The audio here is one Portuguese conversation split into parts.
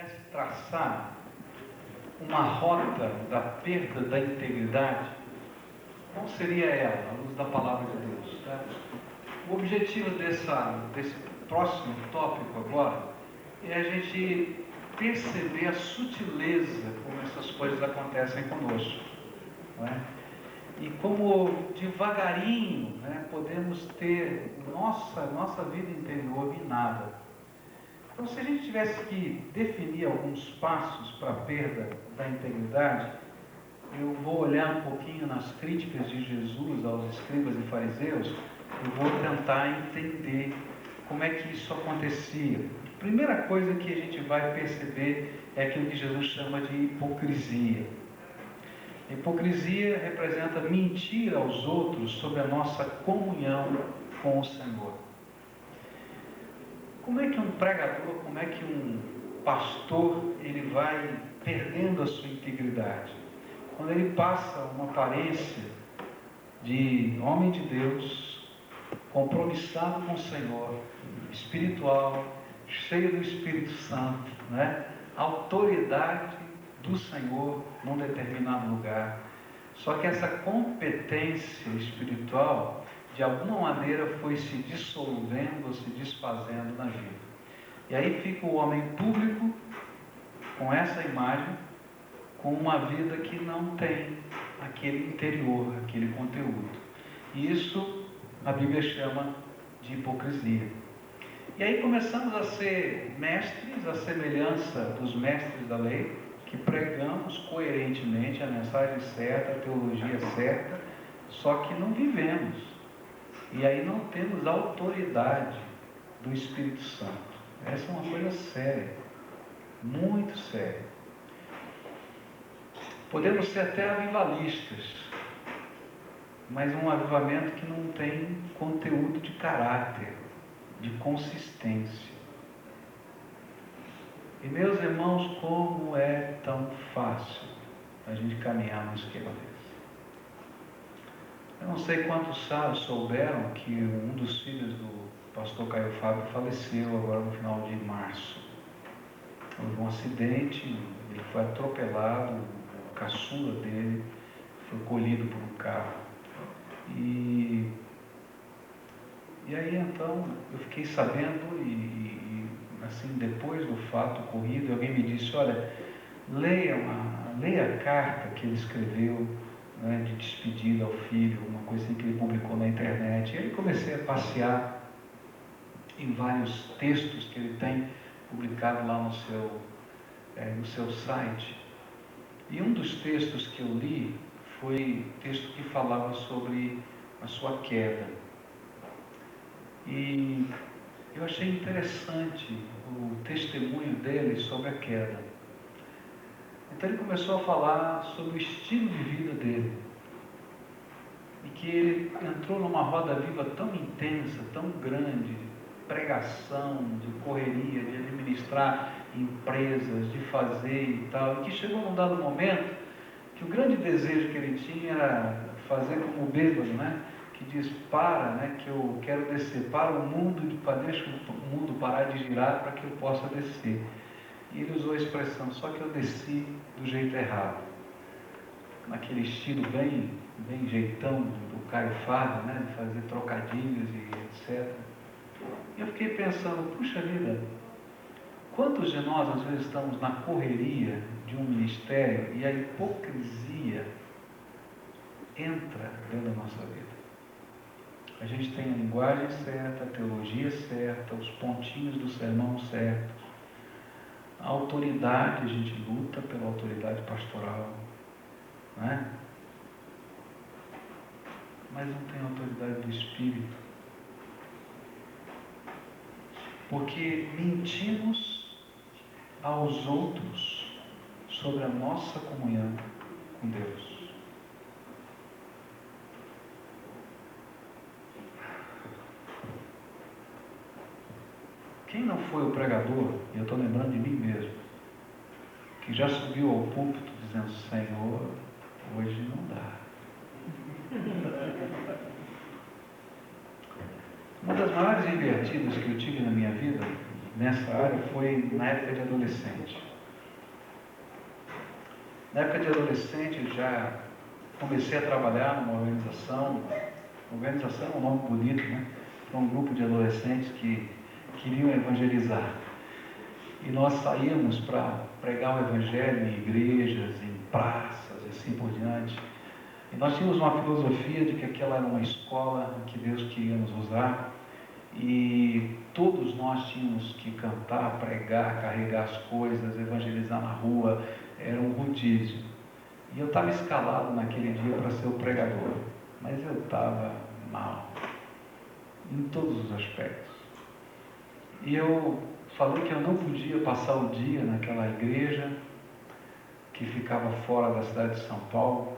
pudesse traçar uma rota da perda da integridade, qual seria ela, à luz da palavra de Deus? Tá? O objetivo desse próximo tópico agora é a gente perceber a sutileza como essas coisas acontecem conosco. Não é? E como devagarinho, né, podemos ter nossa vida interior minada. Então, se a gente tivesse que definir alguns passos para a perda da integridade, eu vou olhar um pouquinho nas críticas de Jesus aos escribas e fariseus e vou tentar entender como é que isso acontecia. A primeira coisa que a gente vai perceber é aquilo que Jesus chama de hipocrisia. Hipocrisia representa mentir aos outros sobre a nossa comunhão com o Senhor. Como é que um pregador, como é que um pastor, ele vai perdendo a sua integridade? Quando ele passa uma aparência de homem de Deus, compromissado com o Senhor, espiritual, cheio do Espírito Santo, né? Autoridade do Senhor num determinado lugar. Só que essa competência espiritual, de alguma maneira, foi se dissolvendo ou se desfazendo na vida. E aí fica o homem público com essa imagem, com uma vida que não tem aquele interior, aquele conteúdo. E isso a Bíblia chama de hipocrisia. E aí começamos a ser mestres, à semelhança dos mestres da lei, que pregamos coerentemente a mensagem certa, a teologia certa, só que não vivemos. E aí não temos autoridade do Espírito Santo. Essa é uma coisa séria, muito séria. Podemos ser até avivalistas, mas um avivamento que não tem conteúdo de caráter, de consistência. E meus irmãos, como é tão fácil a gente caminhar num esquema desse. Eu não sei quantos souberam que um dos filhos do pastor Caio Fábio faleceu agora no final de março. Houve um acidente, ele foi atropelado, o caçula dele foi colhido por um carro. E aí então eu fiquei sabendo e assim, depois do fato ocorrido, alguém me disse, olha, leia a carta que ele escreveu, né, de despedida ao filho, uma coisa assim que ele publicou na internet. E aí comecei a passear em vários textos que ele tem publicado lá no seu site. E um dos textos que eu li foi texto que falava sobre a sua queda. E eu achei interessante o testemunho dele sobre a queda. Então ele começou a falar sobre o estilo de vida dele. E que ele entrou numa roda viva tão intensa, tão grande, de pregação, de correria, de administrar empresas, de fazer e tal, e que chegou num dado momento que o grande desejo que ele tinha era fazer como o bêbado, né? Que diz, que eu quero descer para o mundo, deixa o mundo parar de girar para que eu possa descer. E ele usou a expressão, só que eu desci do jeito errado. Naquele estilo bem jeitão do Caio Fábio, né? De fazer trocadilhos e etc. E eu fiquei pensando, puxa vida, quantos de nós às vezes estamos na correria de um ministério e a hipocrisia entra dentro da nossa vida. A gente tem a linguagem certa, a teologia certa, os pontinhos do sermão certos. A autoridade, a gente luta pela autoridade pastoral, né? Mas não tem a autoridade do Espírito. Porque mentimos aos outros sobre a nossa comunhão com Deus. Quem não foi o pregador, e eu estou lembrando de mim mesmo, que já subiu ao púlpito dizendo, Senhor, hoje não dá. Uma das maiores invertidas que eu tive na minha vida, nessa área, foi na época de adolescente. Na época de adolescente, eu já comecei a trabalhar numa organização. Organização é um nome bonito, né? Para um grupo de adolescentes que queriam evangelizar. E nós saímos para pregar o evangelho em igrejas, em praças e assim por diante. E nós tínhamos uma filosofia de que aquela era uma escola que Deus queria nos usar. E todos nós tínhamos que cantar, pregar, carregar as coisas, evangelizar na rua. Era um rodízio. E eu estava escalado naquele dia para ser o pregador. Mas eu estava mal, em todos os aspectos. E eu falei que eu não podia passar o dia naquela igreja que ficava fora da cidade de São Paulo,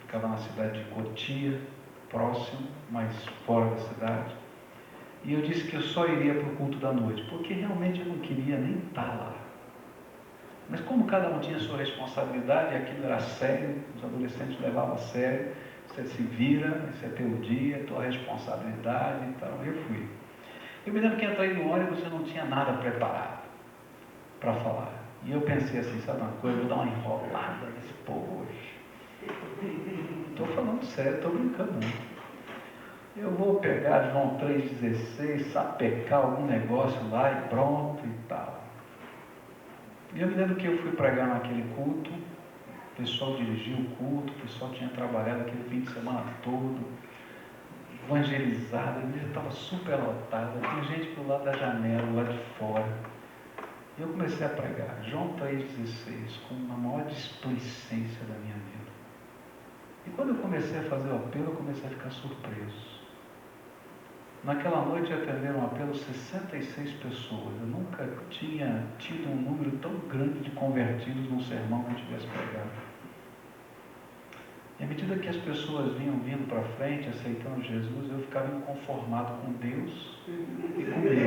ficava na cidade de Cotia, próximo, mas fora da cidade. E eu disse que eu só iria para o culto da noite, porque realmente eu não queria nem estar lá. Mas como cada um tinha sua responsabilidade, aquilo era sério, os adolescentes levavam a sério, você se vira, esse é teu dia, tua responsabilidade, então eu fui. Eu me lembro que entrei no ônibus e eu não tinha nada preparado para falar. E eu pensei assim, sabe uma coisa, eu vou dar uma enrolada nesse povo hoje. Estou falando sério, estou brincando não. Eu vou pegar João 3,16, sapecar algum negócio lá e pronto e tal. E eu me lembro que eu fui pregar naquele culto, o pessoal dirigiu o culto, o pessoal tinha trabalhado aquele fim de semana todo, evangelizado, a igreja estava super lotada, tinha gente do lado da janela, lá de fora. E eu comecei a pregar João 3,16 com a maior displicência da minha vida. E quando eu comecei a fazer o apelo, eu comecei a ficar surpreso. Naquela noite atenderam um apelo 66 pessoas. Eu nunca tinha tido um número tão grande de convertidos num sermão que eu tivesse pregado. E à medida que as pessoas vinham vindo para frente, aceitando Jesus, eu ficava inconformado com Deus e comigo.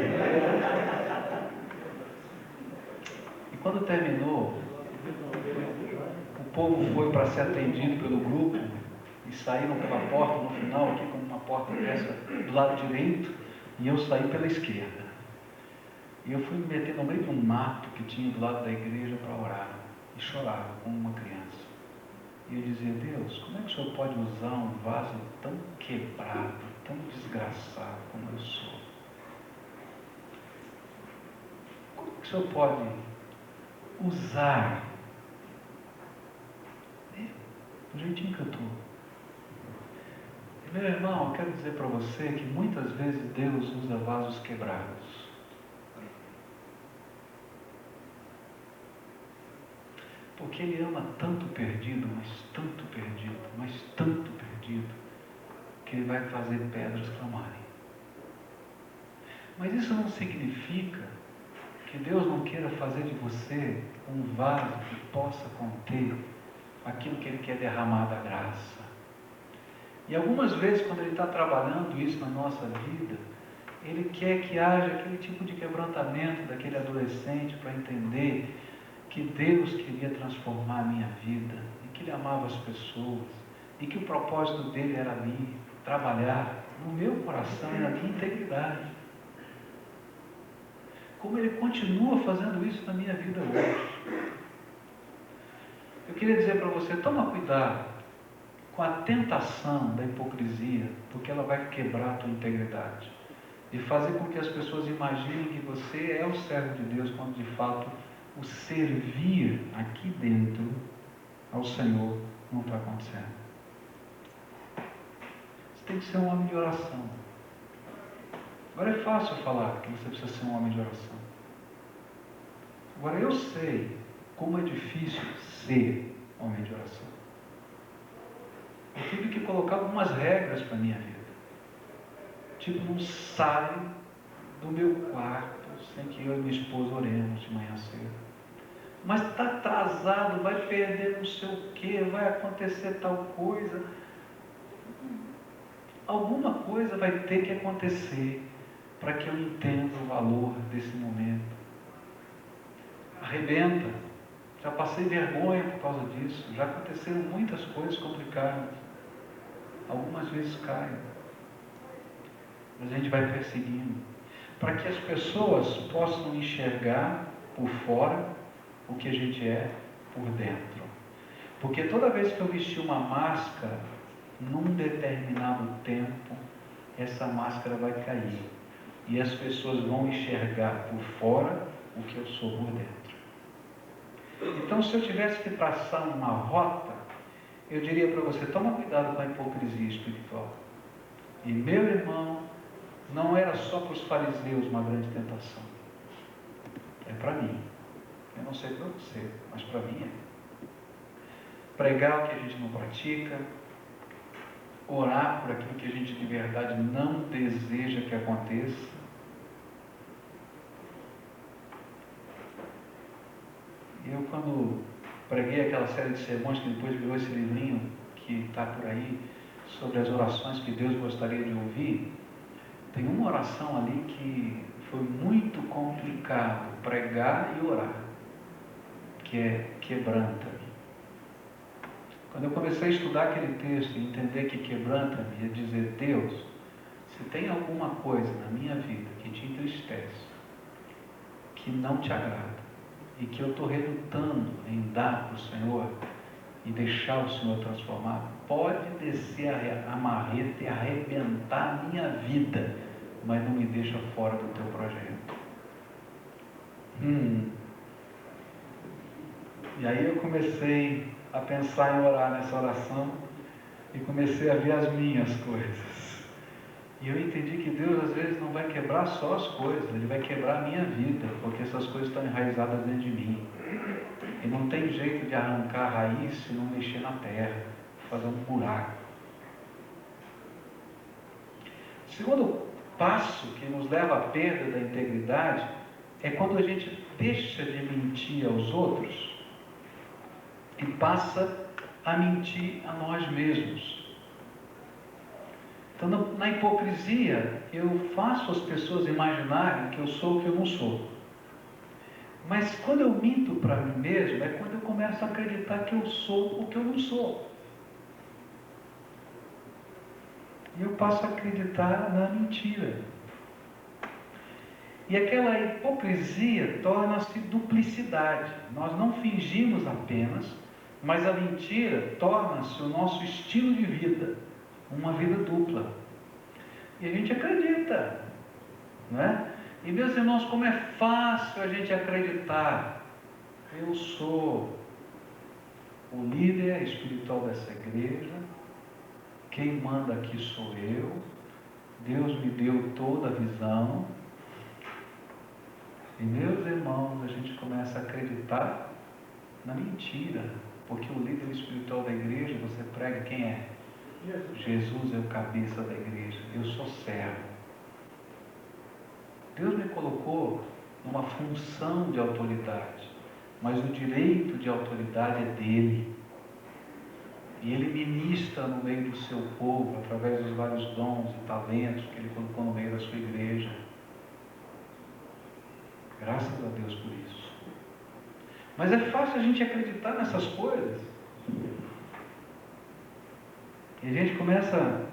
E quando terminou, o povo foi para ser atendido pelo grupo e saíram pela porta no final, aqui como uma porta dessa, do lado direito, e eu saí pela esquerda. E eu fui me meter no meio de um mato que tinha do lado da igreja para orar, e chorava como uma criança. E eu dizia, Deus, como é que o Senhor pode usar um vaso tão quebrado, tão desgraçado como eu sou? Como que o Senhor pode usar do jeitinho que eu estou? Meu irmão, eu quero dizer para você que muitas vezes Deus usa vasos quebrados. Porque Ele ama tanto o perdido, mas tanto perdido, que Ele vai fazer pedras clamarem. Mas isso não significa que Deus não queira fazer de você um vaso que possa conter aquilo que Ele quer derramar da graça. E algumas vezes, quando Ele está trabalhando isso na nossa vida, Ele quer que haja aquele tipo de quebrantamento daquele adolescente para entender que Deus queria transformar a minha vida, e que Ele amava as pessoas, e que o propósito dEle era ali, trabalhar no meu coração e na minha integridade. Como Ele continua fazendo isso na minha vida hoje. Eu queria dizer para você, toma cuidado com a tentação da hipocrisia, porque ela vai quebrar a tua integridade e fazer com que as pessoas imaginem que você é o servo de Deus, quando de fato o servir aqui dentro ao Senhor não está acontecendo. Você tem que ser um homem de oração. Agora é fácil falar que você precisa ser um homem de oração. Agora eu sei como é difícil ser homem de oração. Eu tive que colocar algumas regras para a minha vida. Tipo, não saio do meu quarto sem que eu e minha esposa oremos de manhã cedo. Mas está atrasado, vai perder não sei o que, vai acontecer tal coisa. Alguma coisa vai ter que acontecer para que eu entenda o valor desse momento. Arrebenta. Já passei vergonha por causa disso. Já aconteceram muitas coisas complicadas. Algumas vezes caio. Mas a gente vai perseguindo. Para que as pessoas possam enxergar por fora o que a gente é por dentro. Porque toda vez que eu vestir uma máscara, num determinado tempo, essa máscara vai cair. E as pessoas vão enxergar por fora o que eu sou por dentro. Então, se eu tivesse que traçar uma rota, eu diria para você, toma cuidado com a hipocrisia espiritual. E meu irmão, não era só para os fariseus uma grande tentação. É para mim. Eu não sei para você, mas para mim é. Pregar o que a gente não pratica, orar por aquilo que a gente de verdade não deseja que aconteça. Eu, quando preguei aquela série de sermões que depois virou esse livrinho que está por aí, sobre as orações que Deus gostaria de ouvir, tem uma oração ali que foi muito complicado pregar e orar, que é quebranta-me. Quando eu comecei a estudar aquele texto e entender que quebranta-me, ia dizer, Deus, se tem alguma coisa na minha vida que te entristece, que não te agrada, e que eu estou relutando em dar para o Senhor e deixar o Senhor transformar, pode descer a marreta e arrebentar a minha vida, mas não me deixa fora do teu projeto. E aí eu comecei a pensar em orar nessa oração e comecei a ver as minhas coisas. E eu entendi que Deus às vezes não vai quebrar só as coisas, Ele vai quebrar a minha vida, porque essas coisas estão enraizadas dentro de mim. E não tem jeito de arrancar a raiz se não mexer na terra, fazer um buraco. O segundo passo que nos leva à perda da integridade é quando a gente deixa de mentir aos outros e passa a mentir a nós mesmos. Então, na hipocrisia, eu faço as pessoas imaginarem que eu sou o que eu não sou. Mas quando eu minto para mim mesmo, é quando eu começo a acreditar que eu sou o que eu não sou. E eu passo a acreditar na mentira. E aquela hipocrisia torna-se duplicidade. Nós não fingimos apenas, mas a mentira torna-se o nosso estilo de vida, uma vida dupla. E a gente acredita, não é? E meus irmãos, como é fácil a gente acreditar. Eu sou o líder espiritual dessa igreja, quem manda aqui sou eu, Deus me deu toda a visão. E meus irmãos, a gente começa a acreditar na mentira, porque o líder espiritual da igreja, você prega quem é? Jesus é o cabeça da igreja, eu sou servo. Deus me colocou numa função de autoridade, mas o direito de autoridade é dele. E ele ministra no meio do seu povo, através dos vários dons e talentos que ele colocou no meio da sua igreja. Graças a Deus por isso. Mas é fácil a gente acreditar nessas coisas. E a gente começa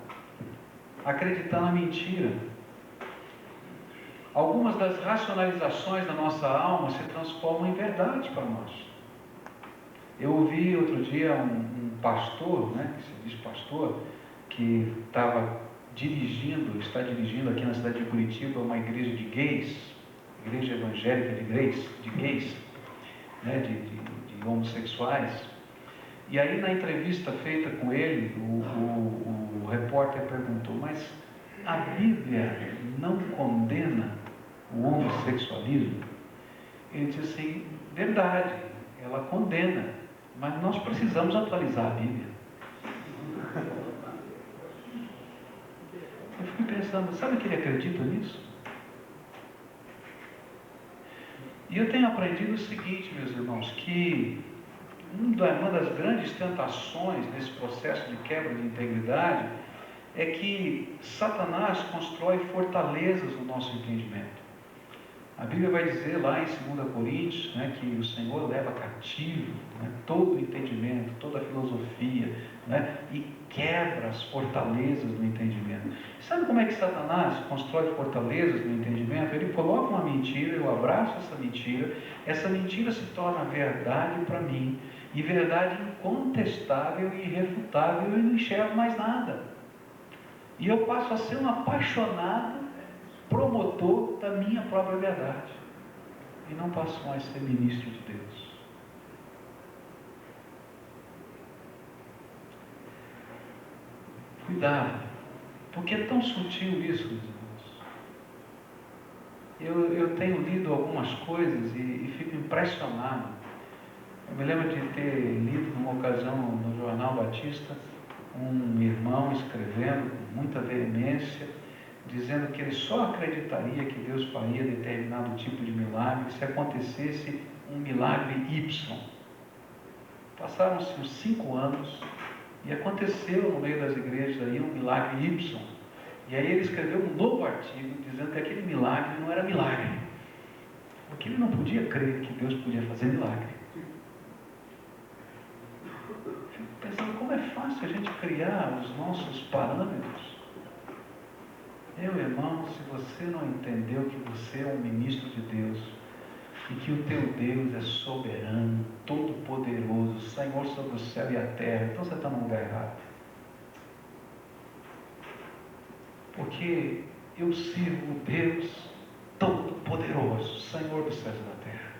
a acreditar na mentira. Algumas das racionalizações da nossa alma se transformam em verdade para nós. Eu ouvi outro dia um pastor, que se diz pastor, que está dirigindo aqui na cidade de Curitiba uma igreja de gays, igreja evangélica de gays, de homossexuais. E aí na entrevista feita com ele, o repórter perguntou, mas a Bíblia não condena o homossexualismo? Ele disse assim, verdade, ela condena, mas nós precisamos atualizar a Bíblia. Eu fico pensando, sabe que ele acredita nisso? E eu tenho aprendido o seguinte, meus irmãos, que uma das grandes tentações nesse processo de quebra de integridade é que Satanás constrói fortalezas no nosso entendimento. A Bíblia vai dizer lá em 2 Coríntios, né, que o Senhor leva cativo, né, todo o entendimento, toda a filosofia, né, e quebra as fortalezas do entendimento. Sabe como é que Satanás constrói fortalezas do entendimento? Ele coloca uma mentira, eu abraço essa mentira se torna verdade para mim, e verdade incontestável e irrefutável, eu não enxergo mais nada. E eu passo a ser um apaixonado promotor da minha própria verdade, e não passo mais a ser ministro de Deus. Cuidado, porque é tão sutil isso, irmãos. Eu tenho lido algumas coisas e fico impressionado. Eu me lembro de ter lido numa ocasião no Jornal Batista, um irmão escrevendo com muita veemência, dizendo que ele só acreditaria que Deus faria determinado tipo de milagre se acontecesse um milagre Y. Passaram-se uns 5 anos e aconteceu no meio das igrejas aí um milagre Y. E aí ele escreveu um novo artigo dizendo que aquele milagre não era milagre, porque ele não podia crer que Deus podia fazer milagre. Fico pensando como é fácil a gente criar os nossos parâmetros. Meu irmão, se você não entendeu que você é um ministro de Deus e que o teu Deus é soberano, todo-poderoso, Senhor sobre o céu e a terra, então você está no lugar errado. Porque eu sirvo o Deus todo-poderoso, Senhor dos céus e da terra.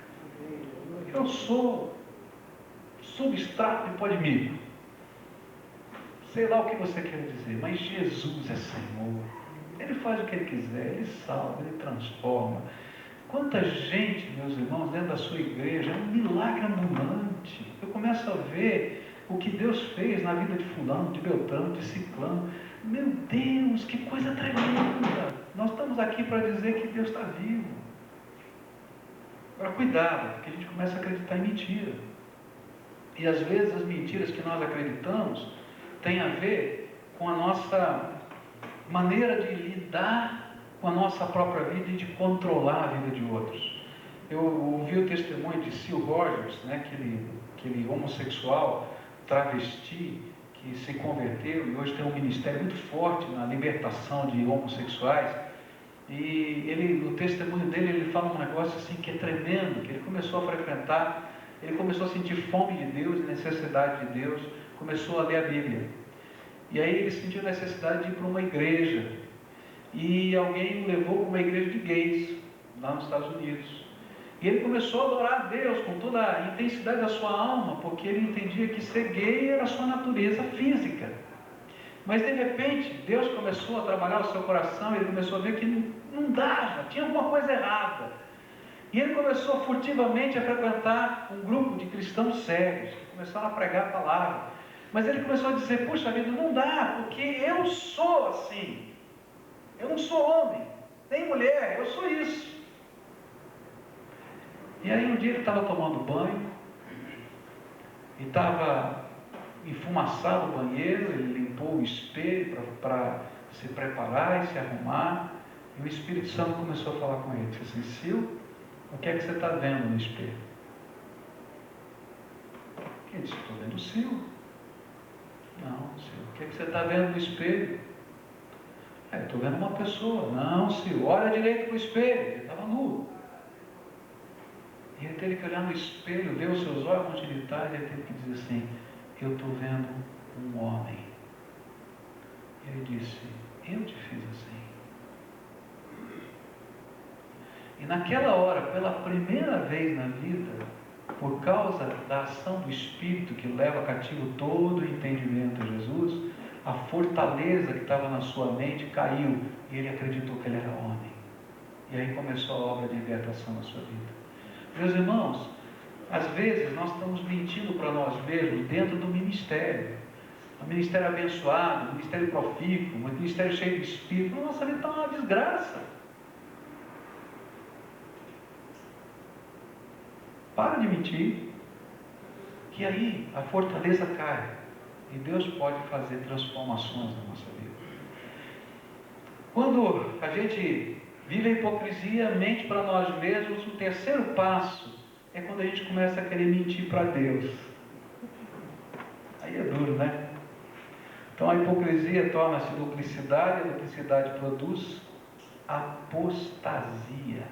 Eu sou substrato de pó de milho. Sei lá o que você quer dizer, mas Jesus é Senhor. Ele faz o que Ele quiser, Ele salva, Ele transforma. Quanta gente, meus irmãos, dentro da sua igreja, é um milagre ambulante. Eu começo a ver o que Deus fez na vida de fulano, de Beltrano, de Ciclano. Meu Deus, que coisa tremenda! Nós estamos aqui para dizer que Deus está vivo. Agora, cuidado, porque a gente começa a acreditar em mentira. E às vezes as mentiras que nós acreditamos têm a ver com a nossa maneira de lidar com a nossa própria vida e de controlar a vida de outros. Eu ouvi o testemunho de Sil Rogers, né, aquele homossexual travesti que se converteu e hoje tem um ministério muito forte na libertação de homossexuais. E no testemunho dele, ele fala um negócio assim que é tremendo, que ele começou a frequentar, ele começou a sentir fome de Deus, necessidade de Deus, começou a ler a Bíblia. E aí ele sentiu necessidade de ir para uma igreja. E alguém o levou para uma igreja de gays, lá nos Estados Unidos. E ele começou a adorar a Deus com toda a intensidade da sua alma, porque ele entendia que ser gay era a sua natureza física. Mas de repente, Deus começou a trabalhar o seu coração, e ele começou a ver que não dava, tinha alguma coisa errada. E ele começou furtivamente a frequentar um grupo de cristãos sérios, que começaram a pregar a palavra. Mas ele começou a dizer, puxa vida, não dá, porque eu sou assim. Eu não sou homem, nem mulher, eu sou isso. E aí um dia ele estava tomando banho, e estava enfumaçado o banheiro, ele limpou o espelho para se preparar e se arrumar, e o Espírito Santo começou a falar com ele, disse assim, Sil, o que é que você está vendo no espelho? Ele disse, estou vendo o Sil. Não, Sil, o que é que você está vendo no espelho? Estou vendo uma pessoa. Não, Sil, olha direito para o espelho. Ele estava nu. E ele teve que olhar no espelho, ver os seus órgãos genitais, e ele teve que dizer assim, eu estou vendo um homem. E ele disse, eu te fiz assim. E naquela hora, pela primeira vez na vida, por causa da ação do Espírito que leva cativo todo o entendimento a Jesus, a fortaleza que estava na sua mente caiu e ele acreditou que ele era homem. E aí começou a obra de libertação na sua vida. Meus irmãos, às vezes nós estamos mentindo para nós mesmos dentro do ministério. Um ministério abençoado, um ministério profícuo, um ministério cheio de Espírito. Nossa vida está uma desgraça. Para de mentir, que aí a fortaleza cai e Deus pode fazer transformações na nossa vida. Quando a gente vive a hipocrisia, mente para nós mesmos. O terceiro passo é quando a gente começa a querer mentir para Deus. Aí é duro, né? Então a hipocrisia torna-se duplicidade, a duplicidade produz apostasia.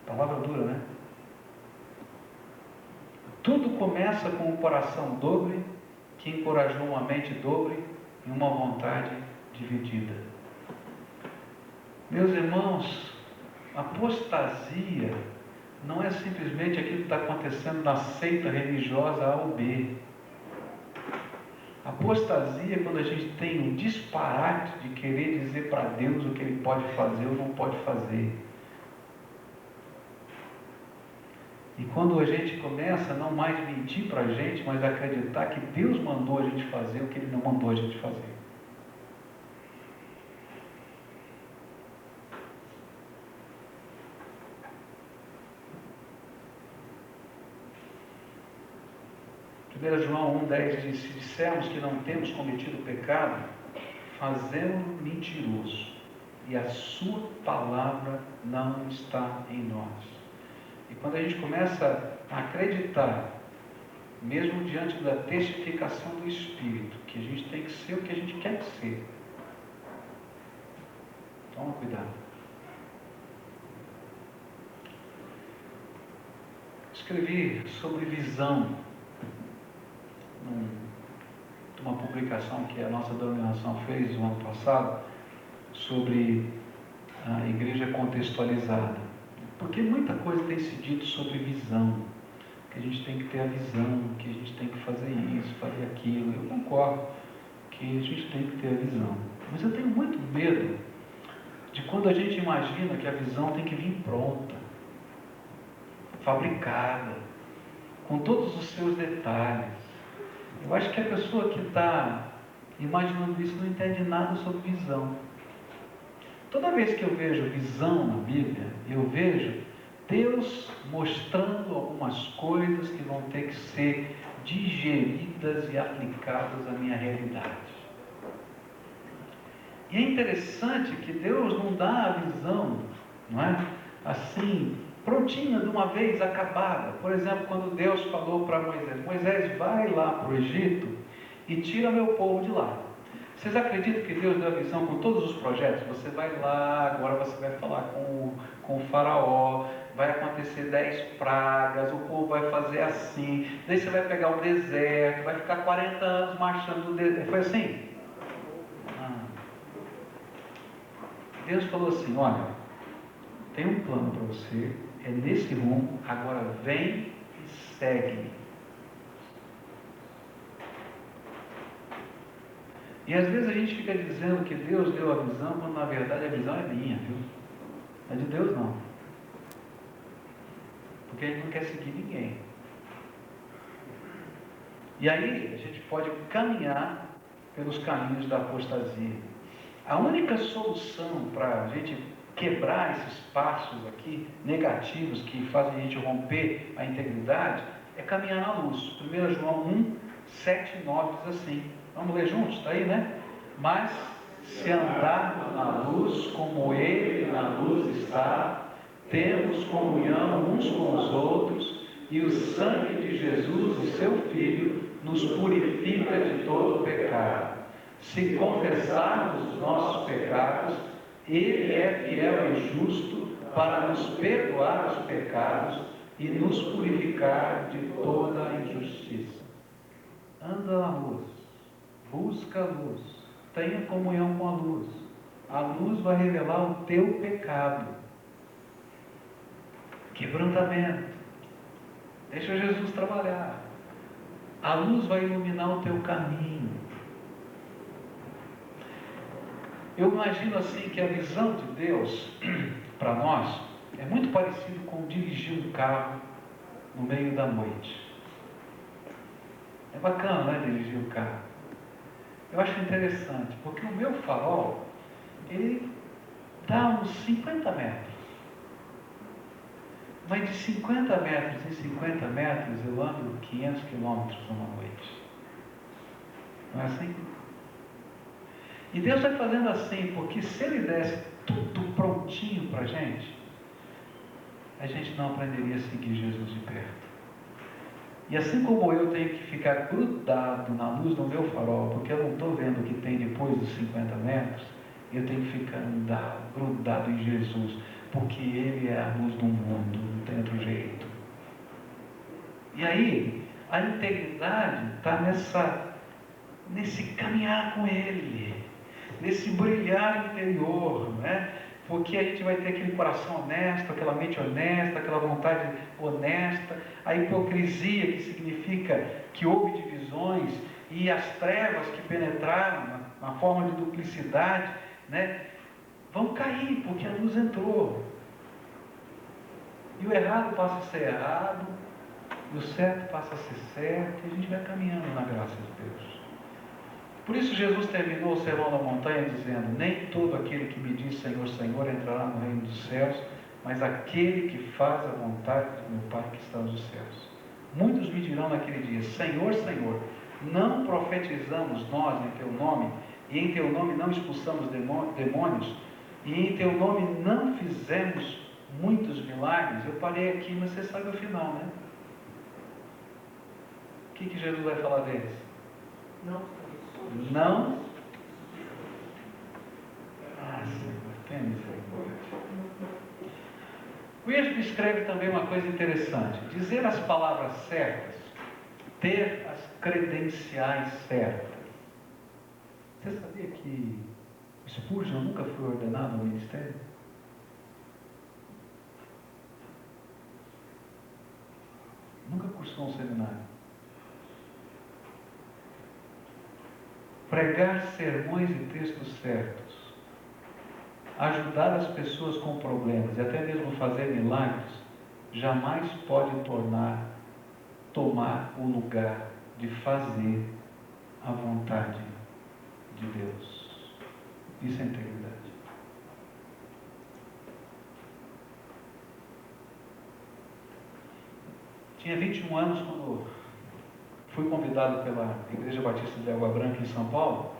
Palavra dura, né? Tudo começa com um coração dobre, que encorajou uma mente dobre e uma vontade dividida. Meus irmãos, apostasia não é simplesmente aquilo que está acontecendo na seita religiosa A ou B. Apostasia é quando a gente tem um disparate de querer dizer para Deus o que Ele pode fazer ou não pode fazer. E quando a gente começa a não mais mentir para a gente, mas acreditar que Deus mandou a gente fazer o que Ele não mandou a gente fazer. João 1,10 diz: se dissermos que não temos cometido pecado, fazemos-no mentiroso, e a sua palavra não está em nós. E quando a gente começa a acreditar, mesmo diante da testificação do Espírito, que a gente tem que ser o que a gente quer ser, toma cuidado. Escrevi sobre visão numa publicação que a nossa denominação fez no ano passado, sobre a igreja contextualizada. Porque muita coisa tem se dito sobre visão, que a gente tem que ter a visão, que a gente tem que fazer isso, fazer aquilo. Eu concordo que a gente tem que ter a visão. Mas eu tenho muito medo de quando a gente imagina que a visão tem que vir pronta, fabricada, com todos os seus detalhes. Eu acho que a pessoa que está imaginando isso não entende nada sobre visão. Toda vez que eu vejo visão na Bíblia, eu vejo Deus mostrando algumas coisas que vão ter que ser digeridas e aplicadas à minha realidade. E é interessante que Deus não dá a visão, não é? Assim, prontinha, de uma vez, acabada. Por exemplo, quando Deus falou para Moisés: Moisés, vai lá para o Egito e tira meu povo de lá. Vocês acreditam que Deus deu a visão com todos os projetos? Você vai lá, agora você vai falar com o faraó, vai acontecer 10 pragas, o povo vai fazer assim, daí você vai pegar o deserto, vai ficar 40 anos marchando no deserto. Foi assim? Deus falou assim: olha, tem um plano para você, é nesse rumo, agora vem e segue-me. E às vezes a gente fica dizendo que Deus deu a visão, quando na verdade a visão é minha, viu? Não é de Deus não. Porque a gente não quer seguir ninguém. E aí a gente pode caminhar pelos caminhos da apostasia. A única solução para a gente quebrar esses passos aqui negativos que fazem a gente romper a integridade é caminhar na luz. 1 João 1, 7 e 9 diz assim. Vamos ler juntos? Está aí, né? Mas se andarmos na luz como Ele na luz está, temos comunhão uns com os outros, e o sangue de Jesus, o seu Filho, nos purifica de todo pecado. Se confessarmos os nossos pecados, Ele é fiel e justo para nos perdoar os pecados e nos purificar de toda a injustiça. Anda na luz, busca a luz, tenha comunhão com a luz. A luz vai revelar o teu pecado. Quebrantamento. Deixa Jesus trabalhar. A luz vai iluminar o teu caminho. Eu imagino assim que a visão de Deus para nós é muito parecido com dirigir um carro no meio da noite. É bacana, né, dirigir o carro. Eu acho interessante, porque o meu farol, ele dá uns 50 metros. Mas de 50 metros em 50 metros eu ando 500 quilômetros numa noite. Não é assim? E Deus vai fazendo assim, porque se Ele desse tudo prontinho para a gente não aprenderia a seguir Jesus de perto. E assim como eu tenho que ficar grudado na luz do meu farol, porque eu não estou vendo o que tem depois dos 50 metros, eu tenho que ficar grudado em Jesus, porque Ele é a luz do mundo, não tem outro jeito. E aí, a integridade está nesse caminhar com Ele, nesse brilhar interior, né? Porque a gente vai ter aquele coração honesto, aquela mente honesta, aquela vontade honesta, a hipocrisia, que significa que houve divisões, e as trevas que penetraram na forma de duplicidade, né, vão cair, porque a luz entrou. E o errado passa a ser errado, e o certo passa a ser certo, e a gente vai caminhando na graça de Deus. Por isso Jesus terminou o Sermão da Montanha dizendo: nem todo aquele que me diz Senhor, Senhor entrará no reino dos céus, mas aquele que faz a vontade do meu Pai que está nos céus. Muitos me dirão naquele dia: Senhor, Senhor, não profetizamos nós em teu nome, e em teu nome não expulsamos demônios, e em teu nome não fizemos muitos milagres? Eu parei aqui, mas você sabe o final, né? O que Jesus vai falar deles? Não. Senhor, tenha misericórdia. O Êxodo escreve também uma coisa interessante: dizer as palavras certas, ter as credenciais certas. Você sabia que Spurgeon nunca foi ordenado ao ministério? Nunca cursou um seminário. Pregar sermões e textos certos, ajudar as pessoas com problemas e até mesmo fazer milagres, jamais pode tomar o lugar de fazer a vontade de Deus. Isso é integridade. Tinha 21 anos quando fui convidado pela Igreja Batista de Água Branca em São Paulo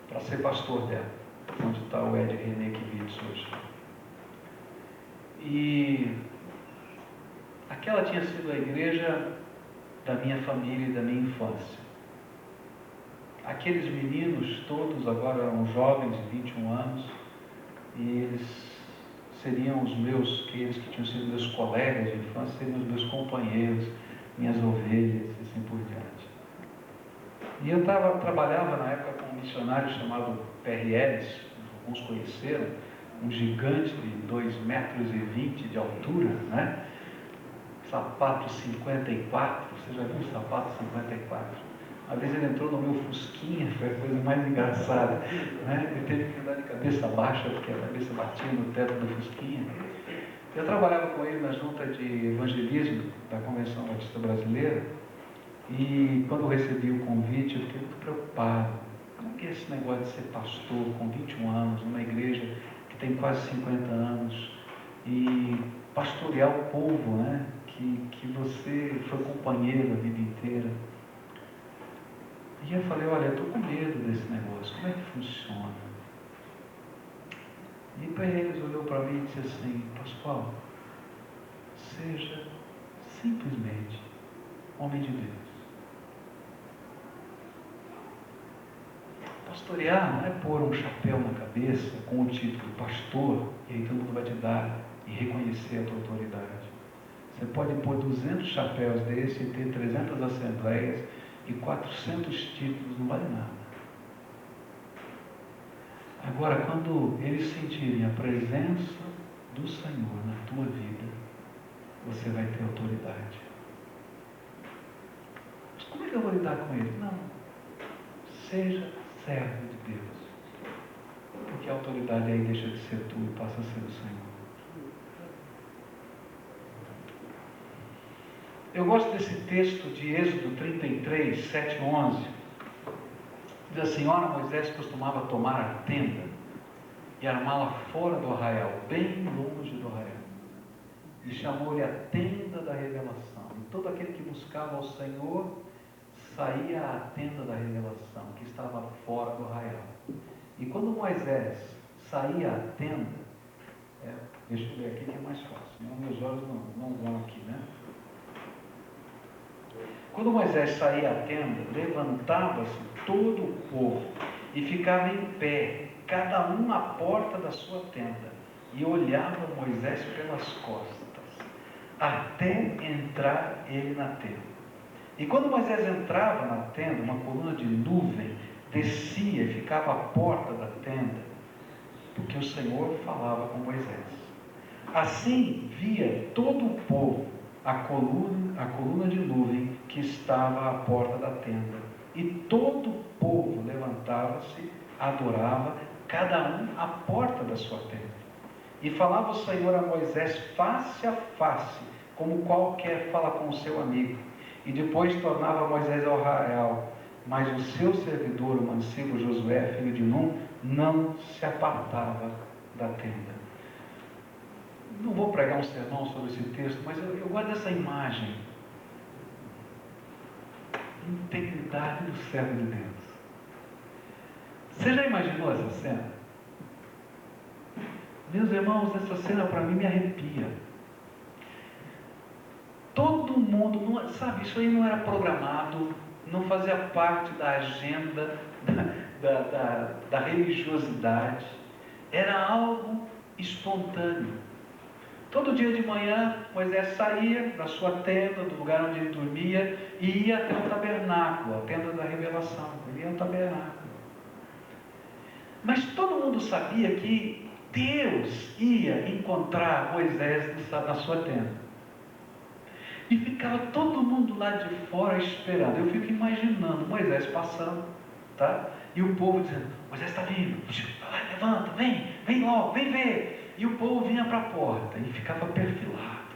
para ser pastor dela, onde está o Ed René Kivitz hoje. E aquela tinha sido a igreja da minha família e da minha infância. Aqueles meninos todos agora eram jovens de 21 anos, e eles seriam aqueles que tinham sido meus colegas de infância, seriam os meus companheiros, minhas ovelhas e assim por diante. E eu trabalhava na época com um missionário chamado Perry Ellis, alguns conheceram, um gigante de 2,20 metros de altura, né? Sapato 54, você já viu um sapato 54? Uma vez ele entrou no meu Fusquinha, foi a coisa mais engraçada, né? Ele teve que andar de cabeça baixa, porque a cabeça batia no teto do Fusquinha. Eu trabalhava com ele na junta de evangelismo da Convenção Batista Brasileira, e quando eu recebi o convite, eu fiquei muito preocupado. Como que é esse negócio de ser pastor com 21 anos, numa igreja que tem quase 50 anos, e pastorear o povo, né? Que você foi companheiro a vida inteira. E eu falei: olha, eu estou com medo desse negócio, como é que funciona? E para eles olhou para mim e disse assim: Pascoal, seja simplesmente homem de Deus. Pastorear não é pôr um chapéu na cabeça com o título pastor, e aí todo mundo vai te dar e reconhecer a tua autoridade. Você pode pôr 200 chapéus desse e ter 300 assembleias e 400 títulos, não vale nada. Agora, quando eles sentirem a presença do Senhor na tua vida, você vai ter autoridade. Mas como é que eu vou lidar com ele? Não. Seja servo de Deus. Porque a autoridade aí deixa de ser tu e passa a ser o Senhor. Eu gosto desse texto de Êxodo 33, 7, 11. Diz assim: ora, Moisés costumava tomar a tenda e armá-la fora do arraial, bem longe do arraial. E chamou-lhe a tenda da revelação. E todo aquele que buscava ao Senhor saía a tenda da revelação, que estava fora do arraial. E quando Moisés saía a tenda, deixa eu ver aqui que é mais fácil, senão meus olhos não vão aqui, né? Quando Moisés saía a tenda, levantava-se todo o povo e ficava em pé, cada um à porta da sua tenda, e olhava Moisés pelas costas, até entrar ele na tenda. E quando Moisés entrava na tenda, uma coluna de nuvem descia e ficava à porta da tenda, porque o Senhor falava com Moisés. Assim via todo o povo a coluna de nuvem que estava à porta da tenda. E todo o povo levantava-se, adorava, cada um à porta da sua tenda. E falava o Senhor a Moisés face a face, como qualquer fala com o seu amigo. E depois tornava Moisés ao arraial. Mas o seu servidor, o mancebo Josué, filho de Nun, não se apartava da tenda. Não vou pregar um sermão sobre esse texto, mas eu gosto dessa imagem. Integridade do servo de Deus. Você já imaginou essa cena? Meus irmãos, essa cena para mim me arrepia. Todo mundo, sabe, isso aí não era programado, não fazia parte da agenda da religiosidade. Era algo espontâneo. Todo dia de manhã, Moisés saía da sua tenda, do lugar onde ele dormia, e ia até o tabernáculo, a tenda da revelação. Ele ia ao tabernáculo. Mas todo mundo sabia que Deus ia encontrar Moisés na sua tenda. E ficava todo mundo lá de fora esperando. Eu fico imaginando Moisés passando, tá? E o povo dizendo: Moisés está vindo, vai, levanta, vem logo, vem ver. E o povo vinha para a porta e ficava perfilado.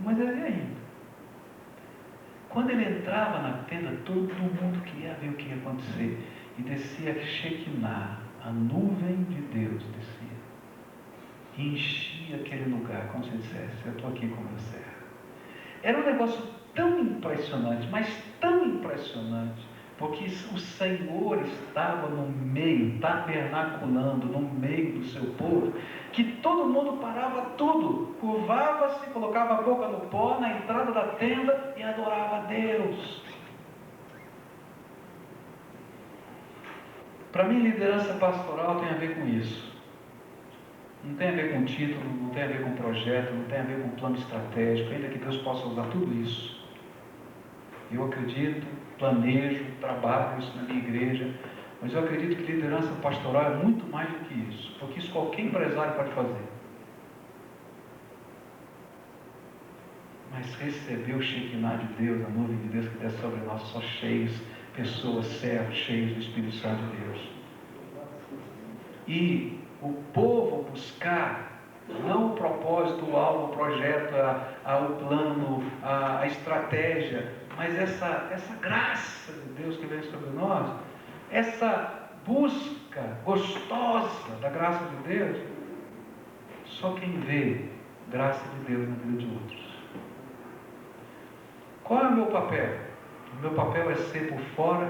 Mas ele ia indo. Quando ele entrava na tenda, todo mundo queria ver o que ia acontecer. E descia Shekinah, a nuvem de Deus descia. E enchia aquele lugar, como se dissesse: eu estou aqui com meu servo. Era um negócio tão impressionante, mas tão impressionante, porque o Senhor estava no meio, tabernaculando no meio do seu povo, que todo mundo parava tudo, curvava-se, colocava a boca no pó na entrada da tenda e adorava a Deus. Para mim, liderança pastoral tem a ver com isso. Não tem a ver com título, não tem a ver com projeto, não tem a ver com plano estratégico, ainda que Deus possa usar tudo isso. Eu acredito, planejo, trabalho isso na minha igreja, mas eu acredito que liderança pastoral é muito mais do que isso, porque isso qualquer empresário pode fazer. Mas receber o Shekinah de Deus, a nuvem de Deus que desce sobre nós, só cheios, pessoas, servos, cheios do Espírito Santo de Deus. E o povo buscar não o propósito, o alvo, o projeto, o plano, a estratégia, mas essa graça de Deus que vem sobre nós, essa busca gostosa da graça de Deus, só quem vê graça de Deus na vida de outros. Qual é o meu papel? O meu papel é ser por fora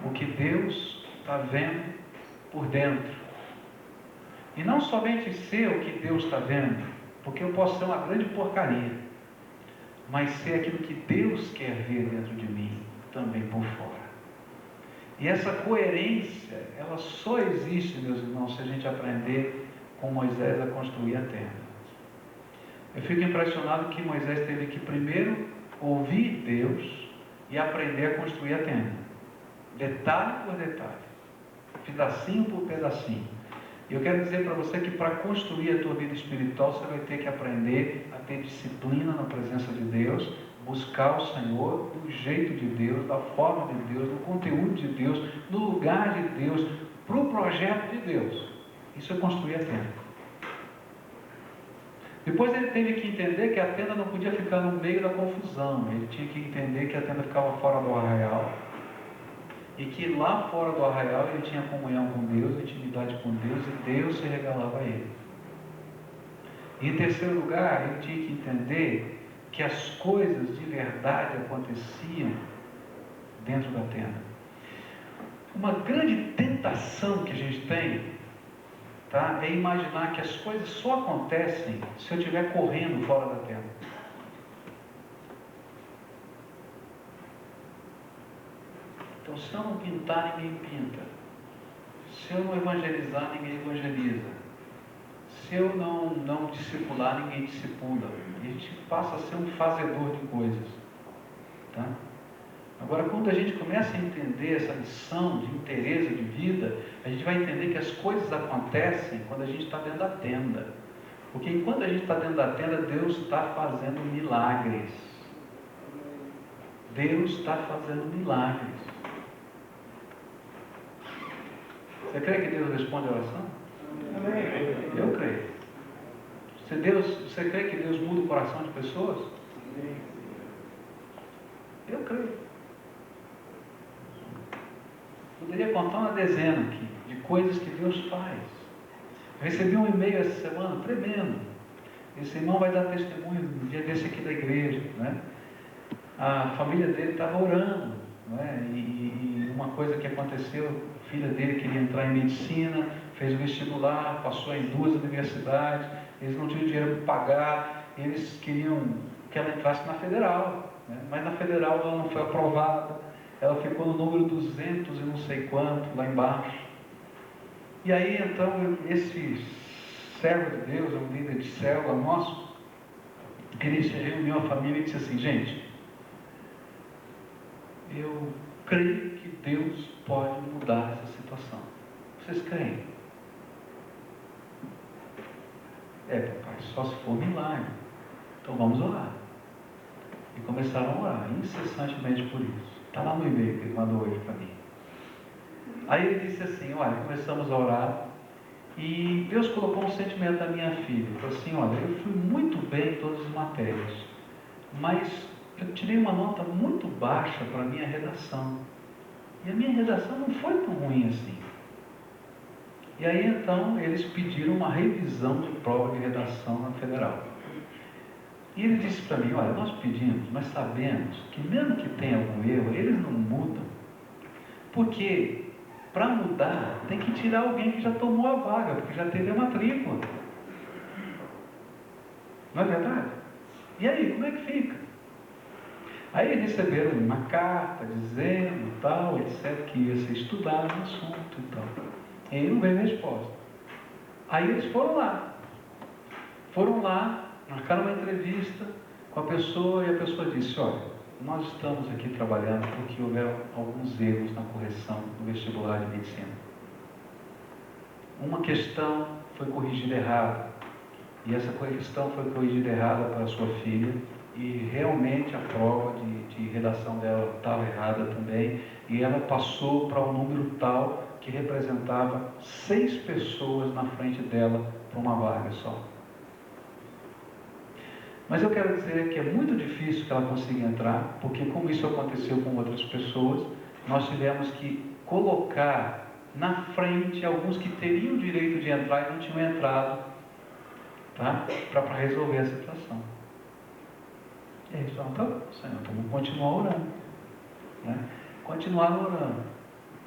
o que Deus está vendo por dentro. E não somente ser o que Deus está vendo, porque eu posso ser uma grande porcaria, mas ser aquilo que Deus quer ver dentro de mim, também por fora. E essa coerência, ela só existe, meus irmãos, se a gente aprender com Moisés a construir a tenda. Eu fico impressionado que Moisés teve que primeiro ouvir Deus e aprender a construir a tenda. Detalhe por detalhe, pedacinho por pedacinho. Eu quero dizer para você que para construir a tua vida espiritual, você vai ter que aprender a ter disciplina na presença de Deus, buscar o Senhor do jeito de Deus, da forma de Deus, no conteúdo de Deus, no lugar de Deus, para o projeto de Deus. Isso é construir a tenda. Depois ele teve que entender que a tenda não podia ficar no meio da confusão. Ele tinha que entender que a tenda ficava fora do arraial. E que lá fora do arraial ele tinha comunhão com Deus, intimidade com Deus, e Deus se revelava a ele. E em terceiro lugar, ele tinha que entender que as coisas de verdade aconteciam dentro da tenda. Uma grande tentação que a gente tem, tá, é imaginar que as coisas só acontecem se eu estiver correndo fora da tenda. Então, se eu não pintar, ninguém pinta. Se eu não evangelizar, ninguém evangeliza. Se eu não discipular, ninguém discipula. E a gente passa a ser um fazedor de coisas. Tá? Agora, quando a gente começa a entender essa lição de interesse de vida, a gente vai entender que as coisas acontecem quando a gente está dentro da tenda. Porque enquanto a gente está dentro da tenda, Deus está fazendo milagres. Deus está fazendo milagres. Você crê que Deus responde a oração? Amém. Eu creio. Você crê que Deus muda o coração de pessoas? Eu creio. Poderia contar uma dezena aqui de coisas que Deus faz. Eu recebi um e-mail essa semana tremendo. Esse irmão vai dar testemunho no dia desse aqui da igreja, né? A família dele estava orando, né? E uma coisa que aconteceu, a filha dele queria entrar em medicina, fez o vestibular, passou em 2 universidades, eles não tinham dinheiro para pagar, eles queriam que ela entrasse na federal, né? Mas na federal ela não foi aprovada, ela ficou no número 200 e não sei quanto, lá embaixo. E aí então esse servo de Deus, um líder de célula nosso, ele se reuniu a família e disse assim: gente, eu creio que Deus pode mudar essa situação. Vocês creem? Papai, só se for milagre. Então vamos orar. E começaram a orar incessantemente por isso. Está lá no e-mail que ele mandou hoje para mim. Aí ele disse assim: olha, começamos a orar e Deus colocou um sentimento da minha filha. Ele falou assim: olha, eu fui muito bem em todas as matérias, mas eu tirei uma nota muito baixa para a minha redação. E a minha redação não foi tão ruim assim. E aí então eles pediram uma revisão de prova de redação na federal. E ele disse para mim: olha, nós pedimos, mas sabemos que mesmo que tenha algum erro, eles não mudam. Porque para mudar tem que tirar alguém que já tomou a vaga, porque já teve a matrícula. Não é verdade? E aí, como é que fica? Aí eles receberam uma carta dizendo, tal, etc., que ia ser estudado o assunto e tal. E aí não veio resposta. Aí eles foram lá, marcaram uma entrevista com a pessoa, e a pessoa disse: olha, nós estamos aqui trabalhando porque houveram alguns erros na correção do vestibular de medicina. Uma questão foi corrigida errada, e essa questão foi corrigida errada para a sua filha, e realmente a prova de redação dela estava errada também, e ela passou para um número tal que representava 6 pessoas na frente dela para uma vaga só. Mas eu quero dizer que é muito difícil que ela consiga entrar, porque como isso aconteceu com outras pessoas, nós tivemos que colocar na frente alguns que teriam o direito de entrar e não tinham entrado, tá? Para resolver a situação. E eles falaram: tá bom, Senhor, então vamos continuar orando, né? Continuaram orando.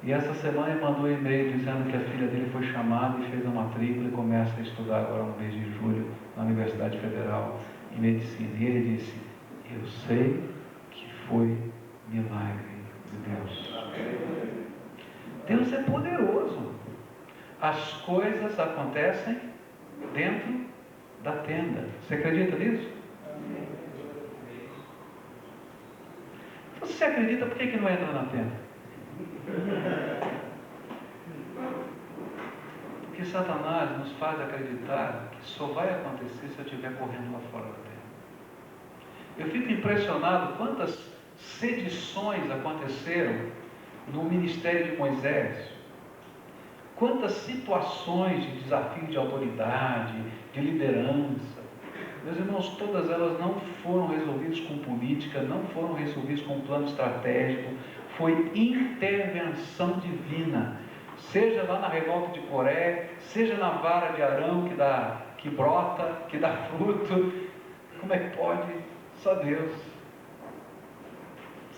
E essa semana ele mandou um e-mail dizendo que a filha dele foi chamada e fez a matrícula e começa a estudar agora no mês de julho na Universidade Federal em Medicina. E ele disse: eu sei que foi milagre de Deus. Deus é poderoso. As coisas acontecem dentro da tenda. Você acredita nisso? Você acredita, por que não entra na tenda? Porque Satanás nos faz acreditar que só vai acontecer se eu estiver correndo lá fora da terra. Eu fico impressionado quantas sedições aconteceram no ministério de Moisés, quantas situações de desafio de autoridade, de liderança. Meus irmãos, todas elas não foram resolvidas com política, não foram resolvidas com plano estratégico, foi intervenção divina. Seja lá na revolta de Coré, seja na vara de Arão que brota, que dá fruto. Como é que pode? Só Deus.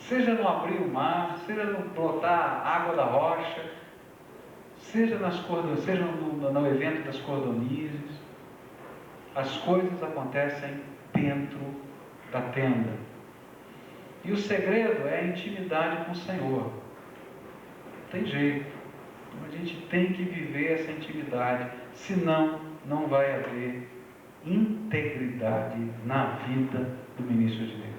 seja no abrir o mar, seja no brotar água da rocha, seja no evento das cordonizes, as coisas acontecem dentro da tenda. E o segredo é a intimidade com o Senhor. Não tem jeito. Então a gente tem que viver essa intimidade, senão não vai haver integridade na vida do ministro de Deus.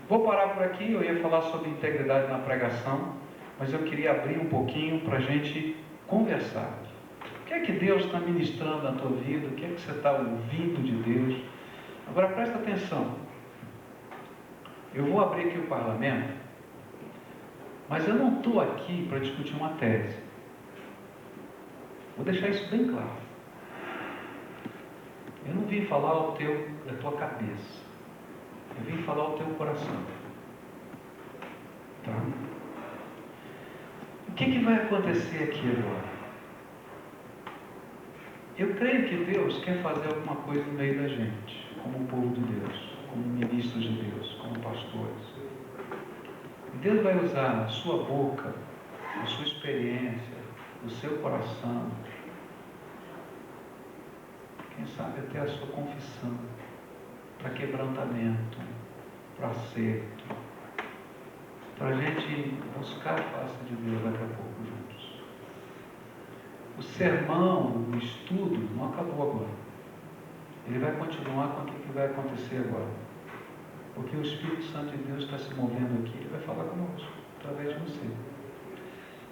Vou parar por aqui. Eu ia falar sobre integridade na pregação, mas eu queria abrir um pouquinho para a gente conversar. O que é que Deus está ministrando na tua vida? O que é que você está ouvindo de Deus? Agora presta atenção. Eu vou abrir aqui o parlamento, mas eu não estou aqui para discutir uma tese. Vou deixar isso bem claro. Eu não vim falar da tua cabeça. Eu vim falar o teu coração. Tá? O que vai acontecer aqui agora? Eu creio que Deus quer fazer alguma coisa no meio da gente, como povo de Deus, como ministros de Deus, como pastores. E Deus vai usar a sua boca, a sua experiência, o seu coração, quem sabe até a sua confissão, para quebrantamento, para acerto, para a gente buscar a face de Deus daqui a pouco juntos. O sermão, o estudo não acabou agora. Ele vai continuar com o que vai acontecer agora. Porque o Espírito Santo de Deus está se movendo aqui, ele vai falar conosco, através de você.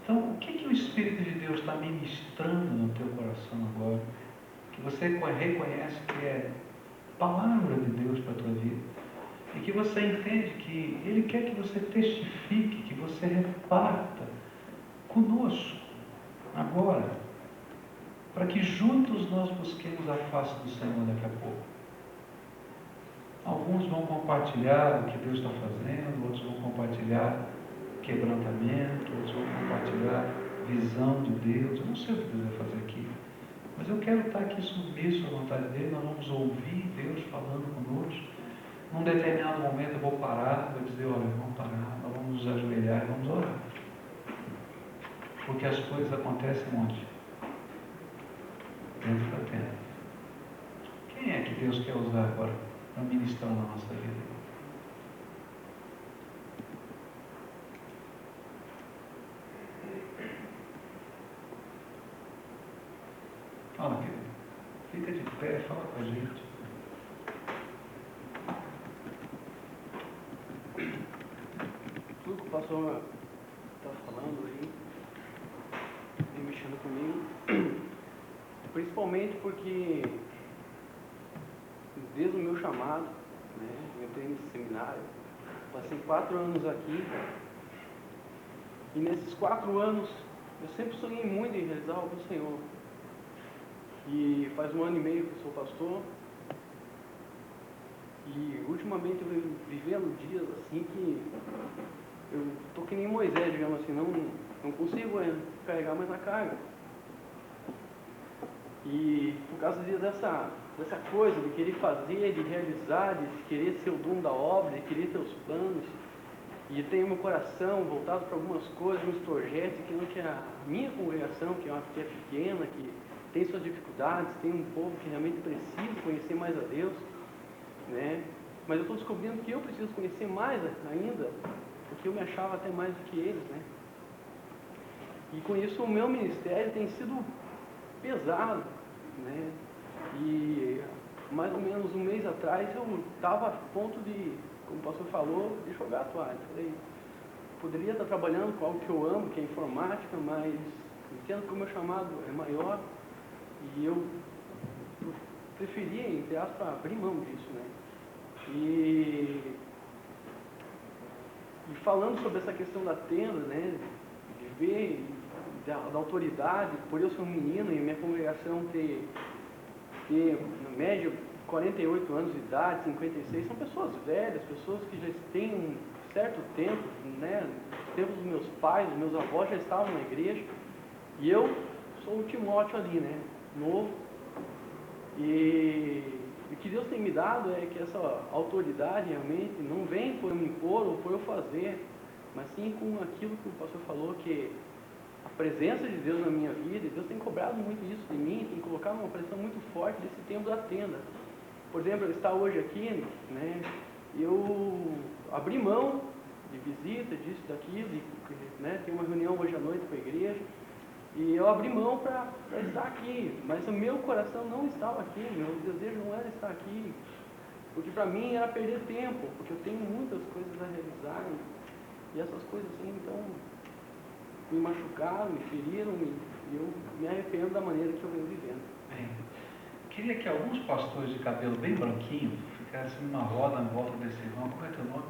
Então, o que o Espírito de Deus está ministrando no teu coração agora? Que você reconhece que é palavra de Deus para a tua vida. E que você entende que Ele quer que você testifique, que você reparta conosco, agora, para que juntos nós busquemos a face do Senhor daqui a pouco. Alguns vão compartilhar o que Deus está fazendo, outros vão compartilhar quebrantamento, outros vão compartilhar visão de Deus. Eu não sei o que Deus vai fazer aqui, mas eu quero estar aqui submisso à vontade dele. Nós vamos ouvir Deus falando conosco. Num determinado momento eu vou parar, vou dizer, olha, vamos parar, nós vamos nos ajoelhar e vamos orar. Porque as coisas acontecem onde? Dentro da tenda. Quem é que Deus quer usar agora para ministrar na nossa vida? Fala, querido. Fica de pé, fala com a gente. Tudo que o pastor está falando aí, vem mexendo comigo, principalmente porque desde o meu chamado, né, eu entrei nesse seminário, passei 4 anos aqui, e nesses 4 anos eu sempre sonhei muito em realizar algo do Senhor. E faz 1 ano e meio que eu sou pastor, e ultimamente eu venho vivendo dias assim que eu estou que nem Moisés, digamos assim, não consigo carregar mais a carga. E por causa dessa coisa de querer fazer, de realizar, de querer ser o dono da obra, de querer ter os planos, e tenho meu coração voltado para algumas coisas, uns projetos, que a minha congregação, que é pequena, que tem suas dificuldades, tem um povo que realmente precisa conhecer mais a Deus, né? Mas eu estou descobrindo que eu preciso conhecer mais ainda, porque eu me achava até mais do que eles, né? E com isso o meu ministério tem sido pesado, né? E mais ou menos 1 mês atrás eu estava a ponto de, como o pastor falou, de jogar a toalha. Falei, poderia estar trabalhando com algo que eu amo, que é informática, mas entendo que o meu chamado é maior e eu preferia, entre aspas, abrir mão disso, né? E falando sobre essa questão da tenda, né, de ver da autoridade, por eu ser um menino e minha congregação ter na média 48 anos de idade, 56, são pessoas velhas, pessoas que já têm um certo tempo, né, nos tempos dos meus pais, dos meus avós já estavam na igreja, e eu sou o Timóteo ali, né, novo, e o que Deus tem me dado é que essa autoridade realmente não vem por eu me impor ou por eu fazer, mas sim com aquilo que o pastor falou, que a presença de Deus na minha vida, e Deus tem cobrado muito isso de mim, tem colocado uma pressão muito forte desse tempo da tenda. Por exemplo, eu estar hoje aqui, né, eu abri mão de visita, disso, daquilo, né, tem uma reunião hoje à noite com a igreja, e eu abri mão para estar aqui, mas o meu coração não estava aqui, meu desejo não era estar aqui, porque para mim era perder tempo, porque eu tenho muitas coisas a realizar, e essas coisas assim, então, me machucaram, me feriram, e eu me arrependo da maneira que eu venho vivendo. Bem, queria que alguns pastores de cabelo bem branquinho ficassem numa roda em volta desse irmão. Como é teu nome?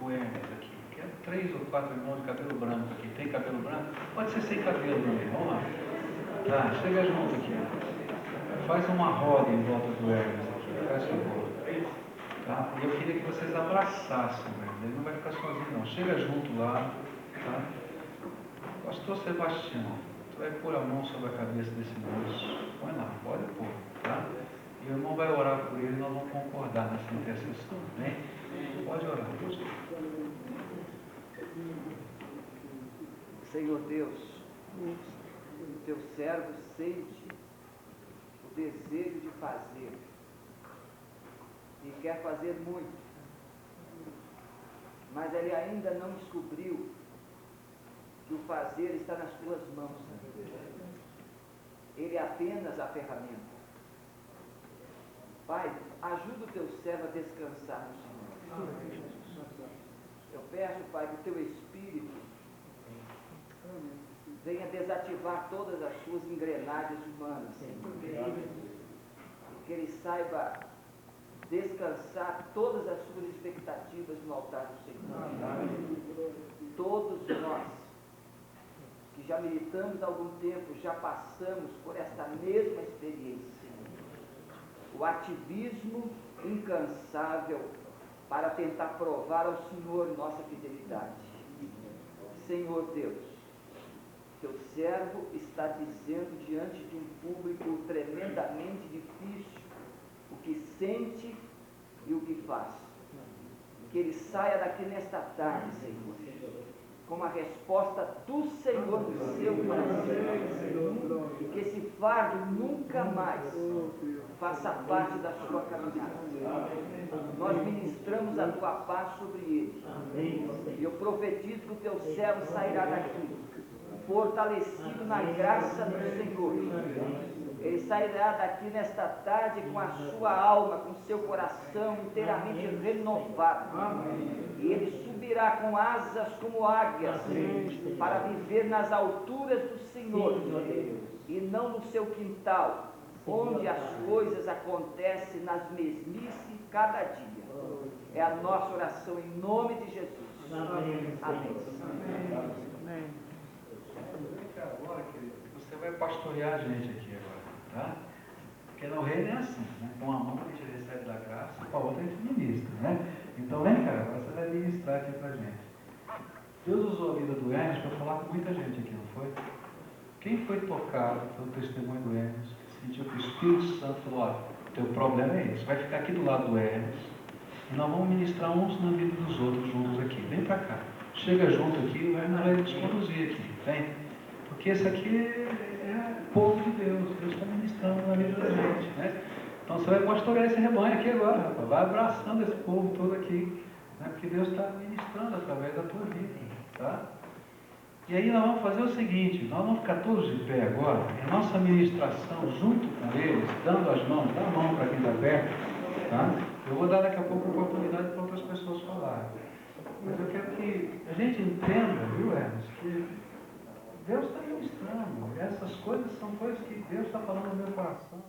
O Hermes aqui. Quero 3 ou 4 irmãos de cabelo branco aqui. Tem cabelo branco? Pode ser sem cabelo também. Vamos lá. Tá, chega junto aqui. Faz uma roda em volta do Hermes aqui. Faz favor. Tá? E eu queria que vocês abraçassem o Hermes. Ele não vai ficar sozinho não. Chega junto lá. Tá? Pastor Sebastião, tu vai pôr a mão sobre a cabeça desse moço. Põe lá, pode pôr, tá? E o irmão vai orar por ele, nós vamos concordar nessa intercessão, né? Pode orar, Deus. Senhor Deus, o teu servo sente o desejo de fazer e quer fazer muito, mas ele ainda não descobriu que o fazer está nas tuas mãos. Ele é apenas a ferramenta. Pai, ajuda o teu servo a descansar no Senhor. Eu peço, Pai, que o teu Espírito venha desativar todas as suas engrenagens humanas, Senhor. E que ele saiba descansar todas as suas expectativas no altar do Senhor. Todos nós que já militamos há algum tempo, já passamos por esta mesma experiência. O ativismo incansável para tentar provar ao Senhor nossa fidelidade. Senhor Deus, teu servo está dizendo diante de um público tremendamente difícil o que sente e o que faz. Que ele saia daqui nesta tarde, Senhor, com a resposta do Senhor no seu coração, e que esse fardo nunca mais faça parte da sua caminhada. Nós ministramos a tua paz sobre ele, e eu profetizo que o teu servo sairá daqui fortalecido na graça do Senhor. Ele sairá daqui nesta tarde com a sua alma, com o seu coração inteiramente renovado. E ele subirá com asas como águias para viver nas alturas do Senhor e não no seu quintal, onde as coisas acontecem nas mesmices cada dia. É a nossa oração em nome de Jesus. Amém. Amém. Agora, querido, você vai pastorear a gente aqui agora, tá? Porque no reino é assim, né? Com uma mão a gente recebe da graça, com a outra a gente ministra, né? Então vem cá, agora você vai ministrar aqui pra gente. Deus usou a vida do Hermes para falar com muita gente aqui, não foi? Quem foi tocado pelo testemunho do Hermes, sentiu que o Espírito Santo falou, olha, teu problema é esse, vai ficar aqui do lado do Hermes, e nós vamos ministrar uns na vida dos outros juntos aqui, vem pra cá. Chega junto aqui, o Hermes vai te conduzir aqui, vem. Porque esse aqui é o povo de Deus, Deus está ministrando na vida da gente, né? Então você vai pastorear esse rebanho aqui agora, rapaz. Vai abraçando esse povo todo aqui, né? Porque Deus está ministrando através da tua vida, tá? E aí nós vamos fazer o seguinte, nós vamos ficar todos de pé agora, e a nossa ministração junto com eles, dando as mãos, dá a mão para quem está perto, tá? Eu vou dar daqui a pouco oportunidade para outras pessoas falarem. Mas eu quero que a gente entenda, viu, Hermes, que Deus está ministrando. Essas coisas são coisas que Deus está falando no meu coração.